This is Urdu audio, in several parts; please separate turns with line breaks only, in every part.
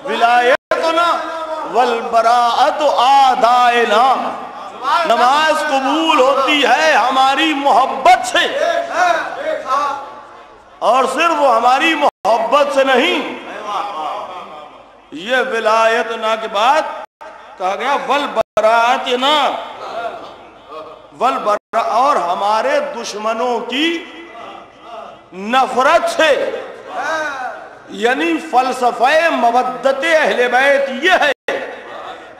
ولایتنا والبراءت آدائنا، نماز قبول ہوتی ہے ہماری محبت سے، اور صرف وہ ہماری محبت سے نہیں، یہ ولایتنا کے بعد کہا گیا والبراءتنا، اور ہمارے دشمنوں کی نفرت سے، یعنی فلسفہ مودت اہل بیت یہ ہے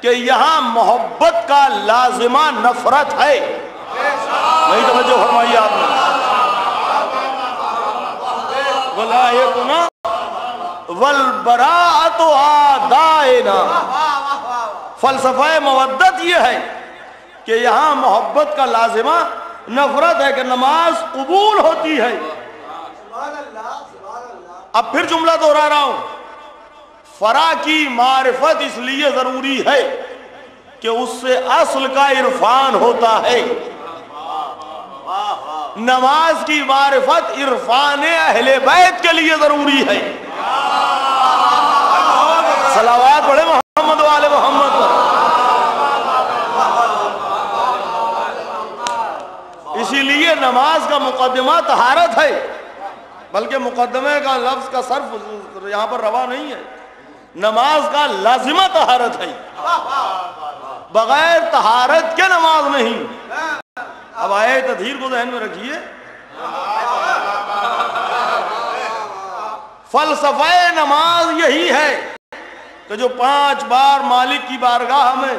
کہ یہاں محبت کا لازمہ نفرت ہے، نہیں توجہ فرمائی آپ نے، ولایتنا والبراءت آدائنا، فلسفہ مودت یہ ہے کہ یہاں محبت کا لازمہ نفرت ہے کہ نماز قبول ہوتی ہے۔ اب پھر جملہ دوہرا رہا ہوں، فرع کی معرفت اس لیے ضروری ہے کہ اس سے اصل کا عرفان ہوتا ہے، نماز کی معرفت عرفان اہل بیت کے لیے ضروری ہے۔ صلوات پڑھے محمد والے محمد پر۔ اسی لیے نماز کا مقدمہ طہارت ہے، بلکہ مقدمے کا لفظ کا صرف یہاں پر روا نہیں ہے، نماز کا لازمہ طہارت ہے، بغیر طہارت کے نماز نہیں۔ اب آئے تطہیر کو ذہن میں رکھیے، فلسفہ نماز یہی ہے کہ جو 5 بار مالک کی بارگاہ میں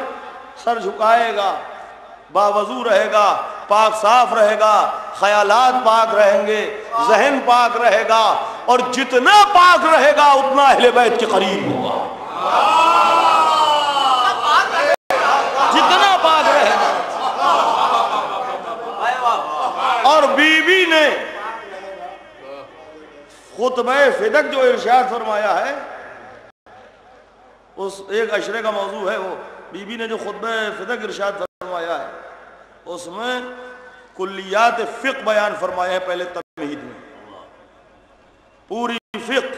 سر جھکائے گا، باوضو رہے گا، پاک صاف رہے گا، خیالات پاک رہیں گے، ذہن پاک رہے گا، اور جتنا پاک رہے گا اتنا اہل بیت کے قریب ہوگا، جتنا پاک رہے گا۔ اور بی بی نے خطبہ فدق جو ارشاد فرمایا ہے، اس ایک عشرے کا موضوع ہے، وہ بی بی نے جو خطبہ فدق ارشاد فرمایا ہے اس میں کلیات فقہ بیان فرمایا ہے۔ پہلے تمہید میں پوری فقہ،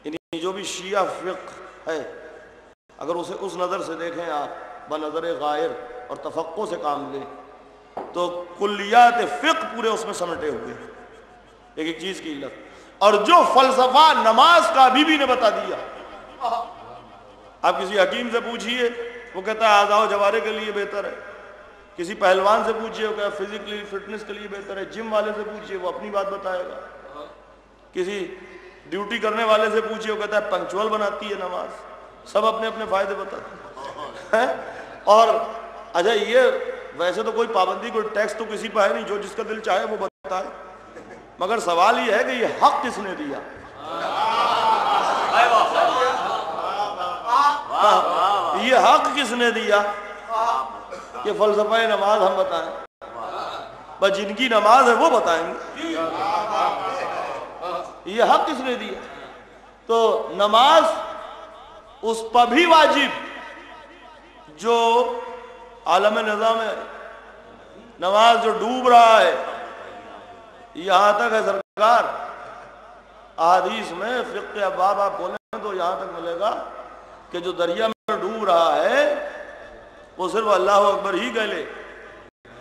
یعنی جو بھی شیعہ فقہ ہے اگر اسے اس نظر سے دیکھیں آپ، بنظر غائر اور تفقع سے کام لیں، تو کلیات فقہ پورے اس میں سمٹے ہوئے ہیں، ایک ایک چیز کی علت۔ اور جو فلسفہ نماز کا بی بی نے بتا دیا، آپ کسی حکیم سے پوچھئے وہ کہتا ہے اعضاء و جوارح کے لیے بہتر ہے، کسی پہلوان سے پوچھئے وہ کہتا ہے فزیکلی فٹنس کے لیے بہتر ہے، جم والے سے پوچھئے وہ اپنی بات بتائے گا، کسی ڈیوٹی کرنے والے سے پوچھئے وہ کہتا ہے پنکچول بناتی ہے نماز، سب اپنے اپنے فائدے بتاتے ہیں۔ اور اچھا یہ ویسے تو کوئی پابندی، کوئی ٹیکس تو کسی پہ ہے نہیں، جو جس کا دل چاہے وہ بتائے، مگر سوال یہ ہے کہ یہ حق کس نے دیا؟ یہ حق کس نے دیا کہ فلسفہ نماز ہم بتائیں؟ بس جن کی نماز ہے وہ بتائیں گے، یہ حق کس نے دیا؟ تو نماز اس پر بھی واجب جو عالم نظام ہے، نماز جو ڈوب رہا ہے، یہاں تک ہے سرکار احادیث میں فقہ ابواب آپ بولیں تو یہاں تک ملے گا کہ جو دریا میں ڈوب رہا ہے وہ صرف اللہ اکبر ہی کہہ لے،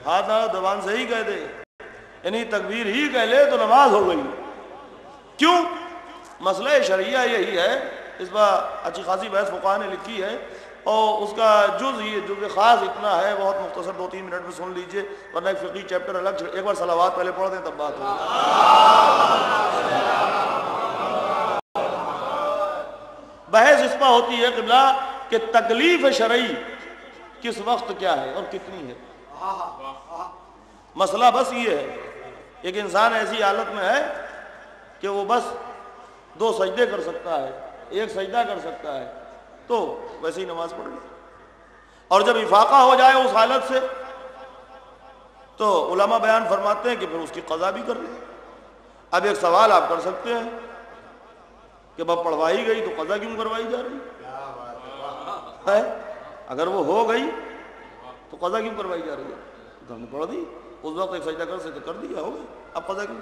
ہاتھ زبان سے ہی کہہ دے، یعنی تکبیر ہی کہہ لے تو نماز ہو گئی۔ کیوں؟ مسئلہ شرعیہ یہی ہے، اس پر اچھی خاصی بحث فقہاء نے لکھی ہے، اور اس کا جز خاص اتنا ہے، بہت مختصر 2-3 منٹ میں سن لیجئے، ورنہ ایک فقہی چیپٹر الگ، ایک بار صلوات پہلے پڑھ دیں تب بات ہوگی۔ بحث اس پر ہوتی ہے قبلہ کہ تکلیف شرعی کس وقت کیا ہے اور کتنی ہے۔ مسئلہ بس یہ ہے، ایک انسان ایسی حالت میں ہے کہ وہ بس 2 سجدے کر سکتا ہے، 1 سجدہ کر سکتا ہے، تو ویسے ہی نماز پڑھ لے، اور جب افاقہ ہو جائے اس حالت سے تو علماء بیان فرماتے ہیں کہ پھر اس کی قضا بھی کر لے۔ اب ایک سوال آپ کر سکتے ہیں کہ باب پڑھوائی گئی تو قضا کیوں کروائی جا رہی ہے؟ اگر وہ ہو گئی تو قضا کیوں کروائی جا رہی ہے؟ تو ہم نے پڑھ دی، اس وقت 1 سجدہ کر سکتے، کر دیا، ہو گئی، اب قضا کیوں؟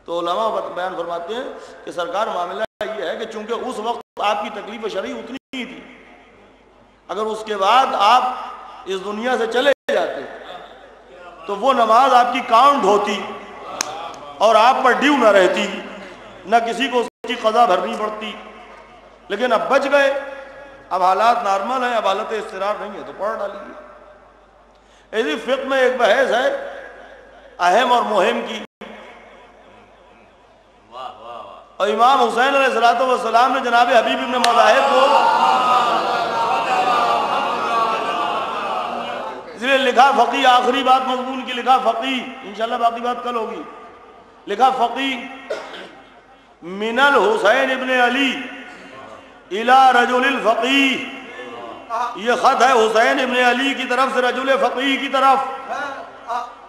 تو علماء بیان فرماتے ہیں کہ سرکار معاملہ یہ یہ ہے کہ چونکہ اس وقت آپ کی تکلیف شرعی اتنی ہی تھی، اگر اس کے بعد آپ اس دنیا سے چلے جاتے تو وہ نماز آپ کی کاؤنٹ ہوتی اور آپ پر ڈیو نہ رہتی، نہ کسی کو اس کی قضا بھرنی پڑتی، لیکن اب بچ گئے، اب حالات نارمل ہیں، اب حالت اضطرار نہیں ہے تو پڑھ ڈالیے۔ ایسی فقہ میں ایک بحث ہے اہم اور مہم کی، اور امام حسین علیہ السلام نے جناب حبیب ابن مظاہر کو اس لیے لکھا فقی، آخری بات مضمون کی لکھا فقی، انشاءاللہ باقی بات کل ہوگی، لکھا فقی من الحسین ابن علی الى رجل الفقی، یہ خط ہے حسین ابن علی کی طرف سے رجل فقی کی طرف۔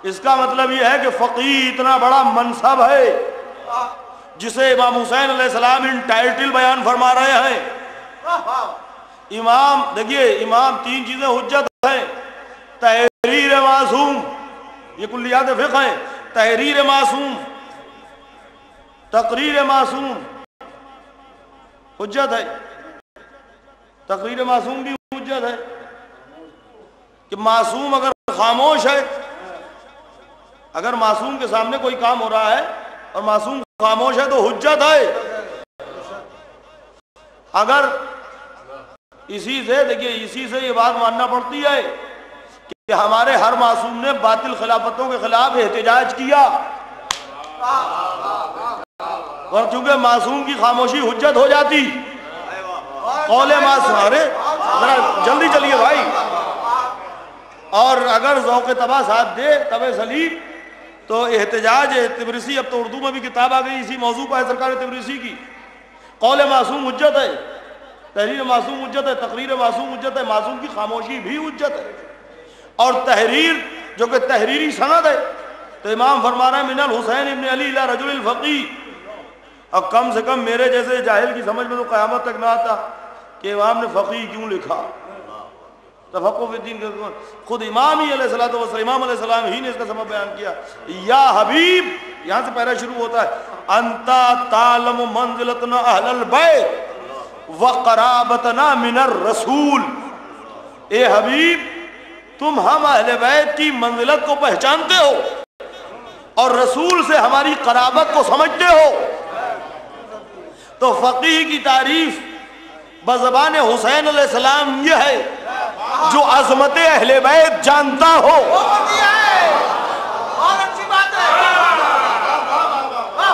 اس کا مطلب یہ ہے کہ فقی اتنا بڑا منصب ہے جسے امام حسین علیہ السلام ان ٹائٹل بیان فرما رہے ہیں۔ امام دیکھیے، امام تین چیزیں حجت ہیں، تحریر معصوم، یہ کلیات فقہ ہیں، تحریر معصوم، تقریر معصوم حجت ہے، تقریر معصوم بھی حجت ہے کہ معصوم اگر خاموش ہے، اگر معصوم کے سامنے کوئی کام ہو رہا ہے اور معصوم خاموش ہے تو حجت ہے۔ اگر اسی سے دیکھیے، اسی سے یہ بات ماننا پڑتی ہے کہ ہمارے ہر معصوم نے باطل خلافتوں کے خلاف احتجاج کیا، اور چونکہ معصوم کی خاموشی حجت ہو جاتی، قول معصوم، ارے ذرا جلدی چلیے بھائی، اور اگر ذوق طبع ساتھ دے طبع سلیم تو احتجاج تبریسی، اب تو اردو میں بھی کتاب آ گئی اسی موضوع پر ہے سرکار تبریسی کی، قول معصوم حجت ہے، تحریر معصوم حجت ہے، تقریر معصوم حجت ہے، معصوم کی خاموشی بھی حجت ہے، اور تحریر جو کہ تحریری سند ہے، تو امام فرما رہے ہیں من الحسین ابن علی الى رجل الفقی۔ اب کم سے کم میرے جیسے جاہل کی سمجھ میں تو قیامت تک نہ آتا کہ امام نے فقی کیوں لکھا، تفقہ فی الدین، خود امام ہی علیہ السلام، امام علیہ السلام ہی نے اس کا سبب بیان کیا۔ یا حبیب، یہاں سے پہلا شروع ہوتا ہے، انتا تعلم منزلتنا اہل البیت وقرابتنا من الرسول، اے حبیب تم ہم اہل بیت کی منزلت کو پہچانتے ہو اور رسول سے ہماری قرابت کو سمجھتے ہو، تو فقیہ کی تعریف بزبان حسین علیہ السلام یہ ہے جو عظمت اہل بیت جانتا ہو۔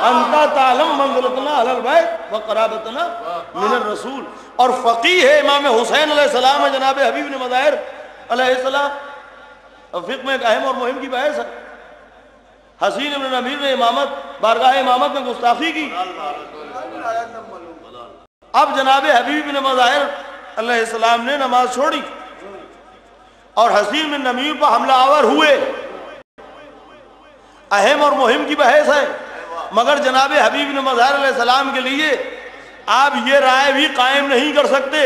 انتا تعلم منزلتنا اہل البیت وقرابتنا من الرسول، اور فقیہ ہے امام حسین علیہ السلام ہے جناب حبیب بن مظاہر علیہ السلام۔ فقہ میں ایک اہم اور مہم کی بحث ہے، حسین ابن نمیر نے امامت بارگاہ امامت میں گستاخی کی، اب جناب حبیب بن مظاہر علیہ السلام نے نماز چھوڑی اور حسین بن نمیر پر حملہ آور ہوئے، اہم اور مہم کی بحث ہے، مگر جناب حبیب بن مظاہر علیہ السلام کے لیے آپ یہ رائے بھی قائم نہیں کر سکتے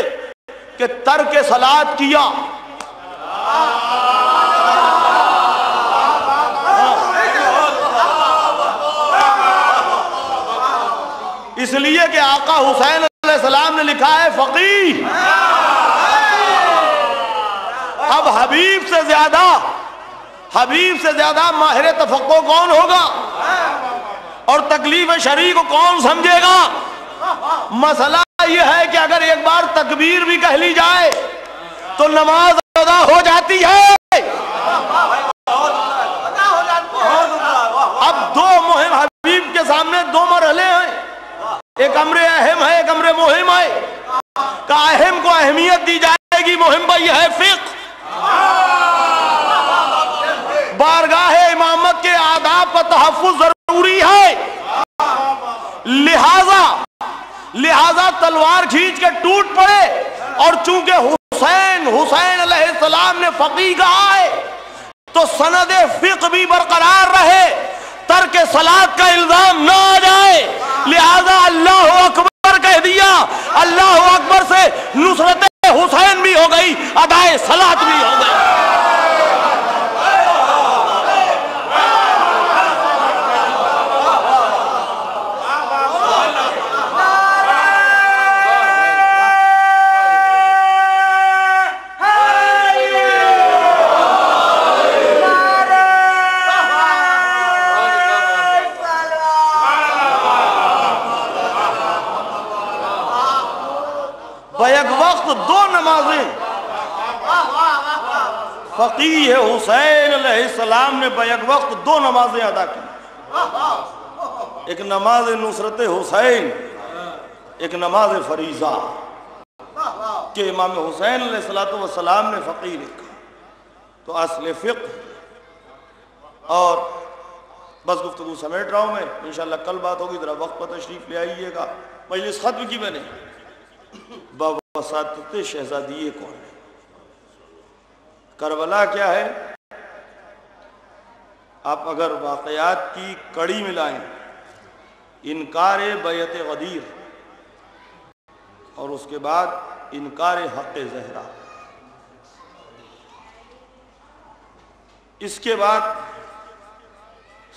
کہ ترک صلاۃ کیا، اس لیے کہ آقا حسین علیہ السلام نے لکھا ہے فقیہ۔ اب حبیب سے زیادہ ماہر تفقہ کون ہوگا اور تکلیف شرعی کو کون سمجھے گا؟ مسئلہ یہ ہے کہ اگر ایک بار تکبیر بھی کہہ لی جائے تو نماز ادا ہو جاتی ہے۔ اب دو مہم حبیب کے سامنے، دو مرحلے ہیں، ایک امر اہم ہے، ایک امر مہم ہے، کہ اہم کو اہمیت دی جائے گی، مہم پر یہ ہے فقہ، بارگاہ امامت کے آداب پر تحفظ ضروری ہے، لہذا تلوار کھینچ کے ٹوٹ پڑے، اور چونکہ حسین علیہ السلام نے فقیہ کہا ہے تو سند فقہ بھی برقرار رہے، ترک صلاۃ کا الزام نہ آ جائے، لہذا اللہ اکبر کہہ دیا، اللہ اکبر سے نصرت حسین بھی ہو گئی، ادائے صلاۃ بھی ہو گئی۔ بیک وقت 2 نمازیں فقیہ حسین علیہ السلام نے بیک وقت 2 نمازیں ادا کی. ایک نماز نصرت حسین، ایک نماز فریضہ کہ امام حسین علیہ السلام نے فقیہ لکھا. تو اصل فقہ. اور بس گفتگو سمیٹ رہا ہوں میں، انشاءاللہ کل بات ہوگی. ذرا وقت پر تشریف لے آئیے گا. مجلس ختم کی میں نے بواسطت شہزادی کون ہے، کربلا کیا ہے. آپ اگر واقعات کی کڑی ملائیں، انکار بیعت غدیر اور اس کے بعد انکار حق زہرا، اس کے بعد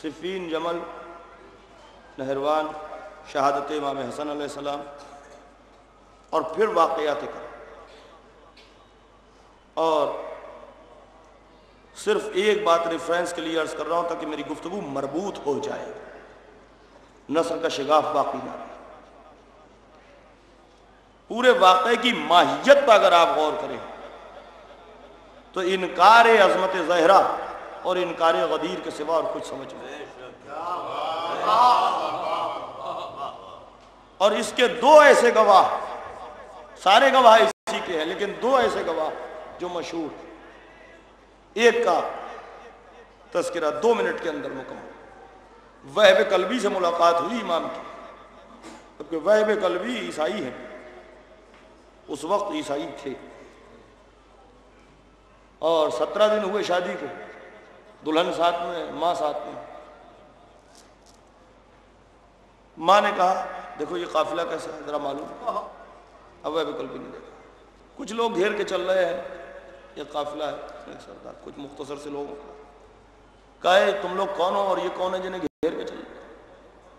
صفین، جمل، نہروان، شہادت امام حسن علیہ السلام، اور پھر واقعات کا. اور صرف ایک بات ریفرنس کے لیے عرض کر رہا ہوں تاکہ میری گفتگو مربوط ہو جائے، نثر کا شگاف باقی نہ رہے. پورے واقعے کی ماہیت پر اگر آپ غور کریں تو انکار عظمت زہرا اور انکار غدیر کے سوا اور کچھ سمجھ میں. اور اس کے 2 ایسے گواہ، سارے گواہ اسی کے ہیں لیکن 2 ایسے گواہ جو مشہور. ایک کا تذکرہ 2 منٹ کے اندر مکمل. وہب قلبی سے ملاقات ہوئی امام کی، کیونکہ وہب قلبی عیسائی ہیں، اس وقت عیسائی تھے. اور 17 دن ہوئے شادی کو، دلہن ساتھ میں، ماں ساتھ میں. ماں نے کہا دیکھو یہ قافلہ کیسا ہے ذرا معلوم. اب وہ قلبی نہیں دیکھا. کچھ لوگ گھیر کے چل رہے ہیں، یہ قافلہ ہے ایک سردار، کچھ مختصر سے لوگوں کا. کہے تم لوگ کون ہو اور یہ کون ہے جنہیں گھیر کے چل رہے ہیں؟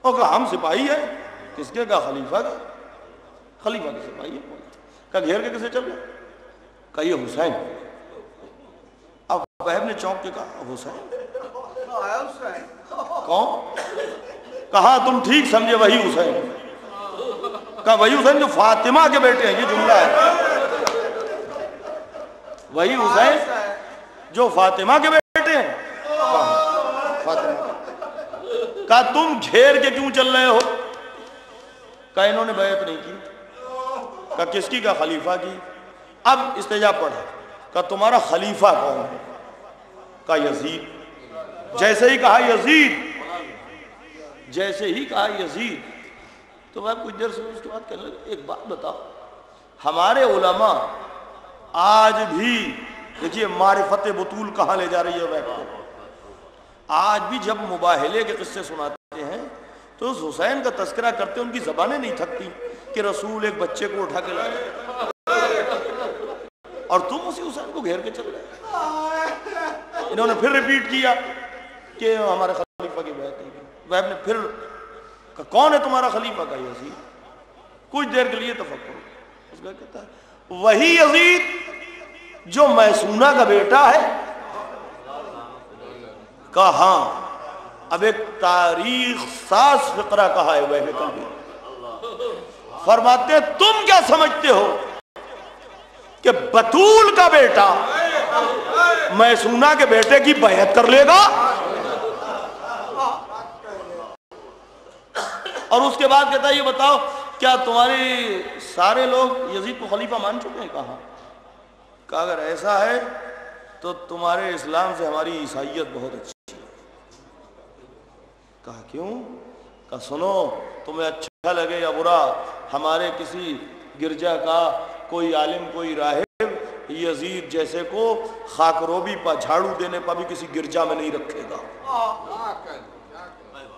اور کہا ہم سپاہی ہیں. کس کے؟ کہا خلیفہ کا. خلیفہ کے سپاہی ہے. کہا گھیر کے کسے چل رہے؟ کہا یہ حسین. اب وہب نے چونک کے کہا حسین کون؟ کہا تم ٹھیک سمجھے وہی حسین. کہا وہی حسین جو فاطمہ کے بیٹے ہیں. یہ جملہ ہے، وہی حسین جو فاطمہ کے بیٹے ہیں. کہا تم گھیر کے کیوں چل رہے ہو؟ کہا انہوں نے بیعت نہیں کی. کہا کس کی؟ کہا خلیفہ کی. اب استجاب پڑھا. کہا تمہارا خلیفہ کون ہے؟ کہا یزید. جیسے ہی کہا یزید، جیسے ہی کہا یزید تو میں کچھ دیر سے اس کے بعد کہنے لگا ایک بات بتاؤ، ہمارے علماء آج بھی دیکھیے معرفت بطول کہاں لے جا رہی ہے وقت کو. آج بھی جب مباہلے کے قصے سناتے ہیں تو اس حسین کا تذکرہ کرتے ان کی زبانیں نہیں تھکتی کہ رسول ایک بچے کو اٹھا کے لائے اور تم اسی حسین کو گھیر کے چل رہے. انہوں نے پھر ریپیٹ کیا کہ ہمارے خلیفہ کی بیعت نہیں کی. وہب نے پھر کہا کون ہے تمہارا خلیفہ؟ کا یزید. کچھ دیر کے لیے تفکر. اس کا کہتا ہے وہی یزید جو میسونہ کا بیٹا ہے؟ کہا ہاں. اب ایک تاریخ ساز فقرہ کہا ہے وہب قلبی. فرماتے تم کیا سمجھتے ہو کہ بطول کا بیٹا میسونہ کے بیٹے کی بیعت کر لے گا؟ اور اس کے بعد کہتا ہے یہ بتاؤ کیا تمہارے سارے لوگ یزید کو خلیفہ مان چکے ہیں؟ کہا اگر ایسا ہے تو تمہارے اسلام سے ہماری عیسائیت بہت اچھی ہے. کہا کیوں؟ کہا سنو تمہیں اچھا لگے یا برا، ہمارے کسی گرجا کا کوئی عالم کوئی راہب یزید جیسے کو خاک روبی پر جھاڑو دینے پر بھی کسی گرجا میں نہیں رکھے گا،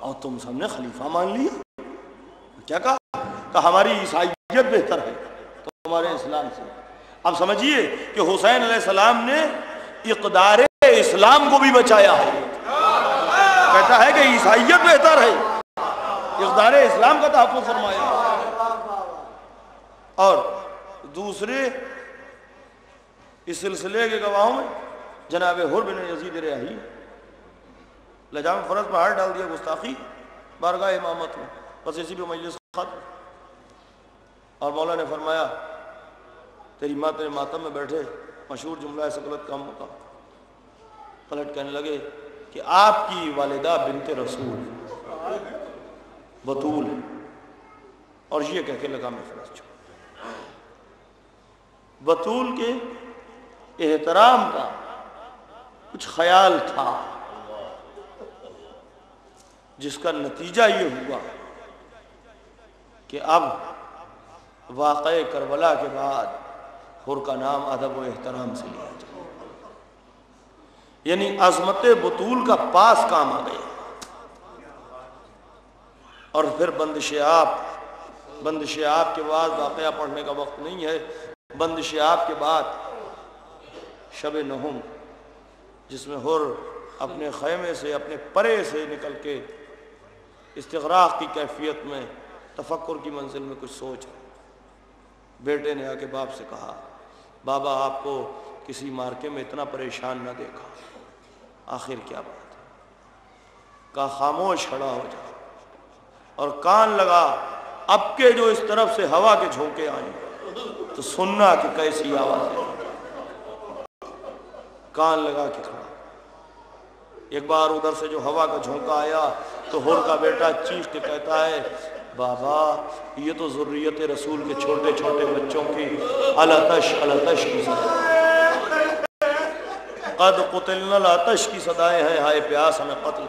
اور تم سب نے خلیفہ مان لیا. کیا کہا ہماری عیسائیت بہتر ہے تمہارے اسلام سے. اب سمجھیے کہ حسین علیہ السلام نے اقدار اسلام کو بھی بچایا ہے. کہتا ہے کہ عیسائیت بہتر ہے، اقدار اسلام کا تحفظ فرمایا. اور دوسرے اس سلسلے کے گواہوں میں جناب حر بن یزید ریاحی لجام فرض پر ہاتھ ڈال دیا، گستاخی بارگاہ امامت میں. بس اسی پہ مجلس ختم. اور مولا نے فرمایا تیری ماں تیرے ماتم میں بیٹھے، مشہور جملہ ہے سکلت کاموں کا۔ پلٹ کہنے لگے کہ آپ کی والدہ بنت رسول بطول ہے، اور یہ کہہ کے لگا میں فرض چھوڑ۔ بطول کے احترام کا کچھ خیال تھا، جس کا نتیجہ یہ ہوا کہ اب واقعہ کربلا کے بعد حر کا نام ادب و احترام سے لیا جائے، یعنی عظمت بطول کا پاس کام آ گیا۔ اور پھر بندش آپ کے بعد واقعہ پڑھنے کا وقت نہیں ہے، بندش آپ کے بعد شب نہم، جس میں حر اپنے خیمے سے اپنے پرے سے نکل کے استغراق کی کیفیت میں تفکر کی منزل میں کچھ سوچ ہے۔ بیٹے نے آ کے باپ سے کہا بابا آپ کو کسی مارکے میں اتنا پریشان نہ دیکھا، آخر کیا بات ہے؟ کہا خاموش کھڑا ہو جا اور کان لگا، اب کے جو اس طرف سے ہوا کے جھونکے آئیں تو سننا کہ کیسی آواز ہے۔ کان لگا کے کھڑا، ایک بار ادھر سے جو ہوا کا جھونکا آیا تو حر کا بیٹا چیخ کے کہتا ہے بابا یہ تو ذریت رسول کے چھوٹے چھوٹے بچوں کی الاتش الاتش کی صدائیں، قد قتلنا الاتش کی صدائیں ہیں، ہائے پیاس ہمیں قتل۔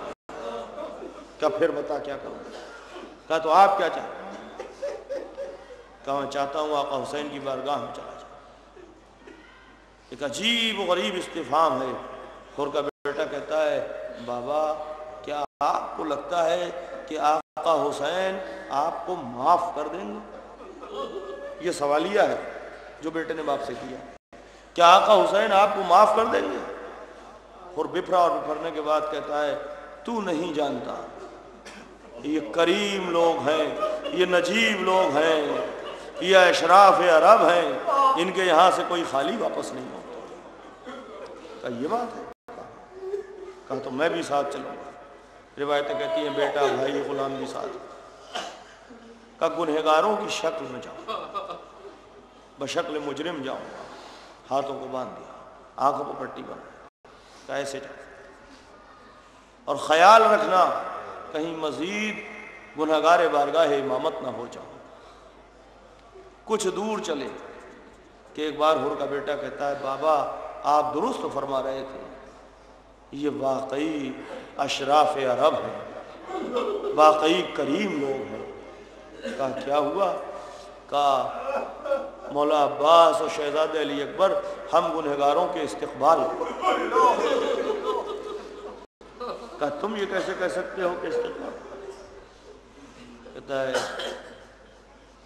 کہا پھر بتا کیا کروں؟ کہا تو آپ کیا چاہتے ہیں؟ کہا میں چاہتا ہوں آقا حسین کی بارگاہ میں چلا جائے۔ ایک عجیب و غریب استفہام ہے۔ حر کا بیٹا کہتا ہے بابا کیا آپ کو لگتا ہے کہ آقا حسین آپ کو معاف کر دیں گے؟ یہ سوالیہ ہے جو بیٹے نے باپ سے کیا، کیا آقا حسین آپ کو معاف کر دیں گے؟ اور بپھرا، اور بپھرنے کے بعد کہتا ہے تو نہیں جانتا، یہ کریم لوگ ہیں، یہ نجیب لوگ ہیں، یہ اشراف عرب ہیں، ان کے یہاں سے کوئی خالی واپس نہیں ہوتا۔ کہا یہ بات ہے؟ کہا تو میں بھی ساتھ چلوں گا۔ روایتیں کہتی ہیں بیٹا بھائی غلام بھی ساتھ۔ کہا گنہگاروں کی شکل میں جاؤں، بشکل مجرم جاؤں گا۔ ہاتھوں کو باندھ دیا، آنکھوں کو پٹی باندھ، کہا ایسے جاؤ، اور خیال رکھنا کہیں مزید گنہگار بارگاہ امامت نہ ہو جاؤ۔ کچھ دور چلے کہ ایک بار حر کا بیٹا کہتا ہے بابا آپ درست فرما رہے تھے، یہ واقعی اشراف عرب ہیں، واقعی کریم لوگ ہیں۔ کہا کیا ہوا؟ کہا مولا عباس اور شہزادہ علی اکبر ہم گنہگاروں کے استقبال۔ کہا تم یہ کیسے کہہ سکتے ہو کہ استقبال؟ کہتا ہے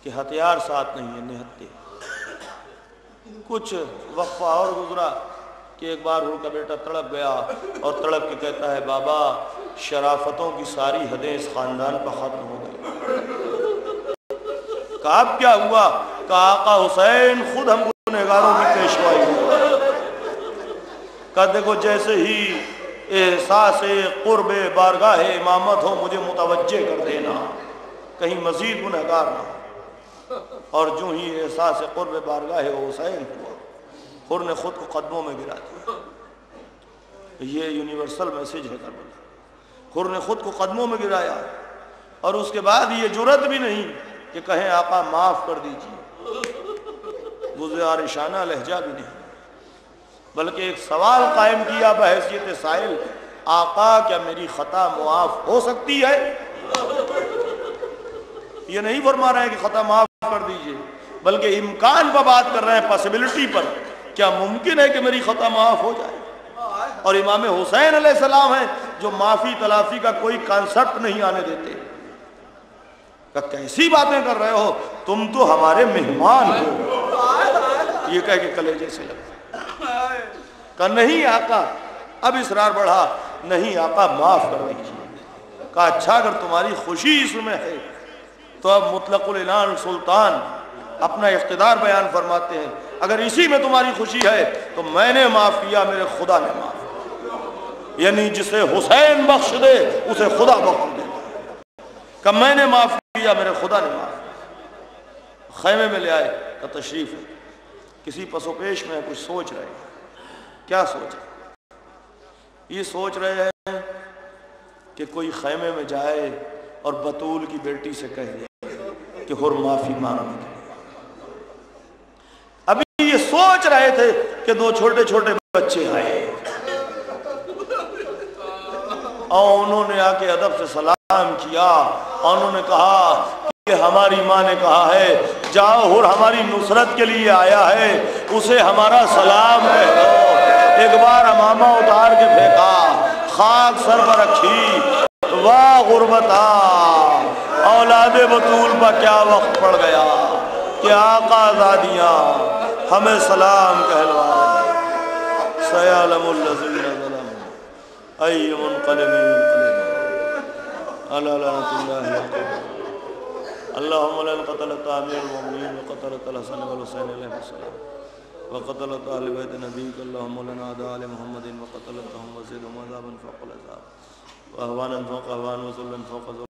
کہ ہتھیار ساتھ نہیں ہے، نہتے۔ کچھ وقفہ اور گزرا کہ ایک بار حر کا بیٹا تڑپ گیا اور تڑپ کے کہتا ہے بابا شرافتوں کی ساری حدیں اس خاندان پر ختم ہو گئی۔ کہا اب کیا ہوا؟ کہا آقا حسین خود ہم گنہگاروں کی پیشوائی ہو۔ کہا دیکھو جیسے ہی احساس قرب بارگاہ امامت ہو مجھے متوجہ کر دینا، کہیں مزید گنہگار نہ ہو۔ اور جو ہی احساس قرب بارگاہ حسین ہوا، حر نے خود کو قدموں میں گرا دیا۔ یہ یونیورسل میسج ہے کربلا۔ حر نے خود کو قدموں میں گرایا، اور اس کے بعد یہ جرأت بھی نہیں کہ کہیں آقا معاف کر دیجیے، گزارشانہ لہجہ بھی نہیں، بلکہ ایک سوال قائم کیا بحیثیت سائل، آقا کیا میری خطا معاف ہو سکتی ہے؟ یہ نہیں فرما رہے ہیں کہ خطا معاف کر دیجئے، بلکہ امکان پر بات کر رہے ہیں، پاسبلٹی پر، کیا ممکن ہے کہ میری خطا معاف ہو جائے؟ اور امام حسین علیہ السلام ہیں جو معافی تلافی کا کوئی کانسیپٹ نہیں آنے دیتے۔ کہ کیسی باتیں کر رہے ہو، تم تو ہمارے مہمان ہو، یہ کہہ کے کلیجے سے لگا۔ کہ نہیں آقا، اب اصرار بڑھا، نہیں آقا معاف کر دیجیے۔ کہا اچھا اگر تمہاری خوشی اس میں ہے تو اب مطلق العنان سلطان اپنا اقتدار بیان فرماتے ہیں، اگر اسی میں تمہاری خوشی ہے تو میں نے معاف کیا، میرے خدا نے معاف کیا۔ یعنی جسے حسین بخش دے اسے خدا بخش دے، کہ میں نے معاف کیا، میرے خدا نے معاف کیا۔ خیمے میں لے آئے کہ تشریف ہے کسی پس و پیش میں کچھ سوچ رہے ہیں. کیا سوچ رہے؟ یہ سوچ رہے ہیں کہ کوئی خیمے میں جائے اور بطول کی بیٹی سے کہہ دے کہ حر معافی مانگنے کے لیے. ابھی یہ سوچ رہے تھے کہ دو چھوٹے چھوٹے بچے آئے اور انہوں نے آ کے ادب سے سلام کیا اور انہوں نے کہا کہ ہماری ماں نے کہا ہے جاؤ حر ہماری نصرت کے لیے آیا ہے، اسے ہمارا سلام کہہ دو. ایک بار امامہ اتار کے پھینکا، خاک سر پر رکھی، واہ غربتا اولاد بطول پر کیا وقت پڑ گیا کہ آقا زادیاں ہمیں سلام کہلوا. سیعلم الذین ظلموا ای منقلب علی لعنۃ اللہ. اللہم لن قتلت امیر المؤمنین وقتلت الحسن والحسین علیہ السلام وقتلت اہل بیت نبیک. اللہم لن اعداء علی محمد وقتلتهم وزدهم عذابا فوق العذاب واہوانا فوق اہوان وذلا فوق ذل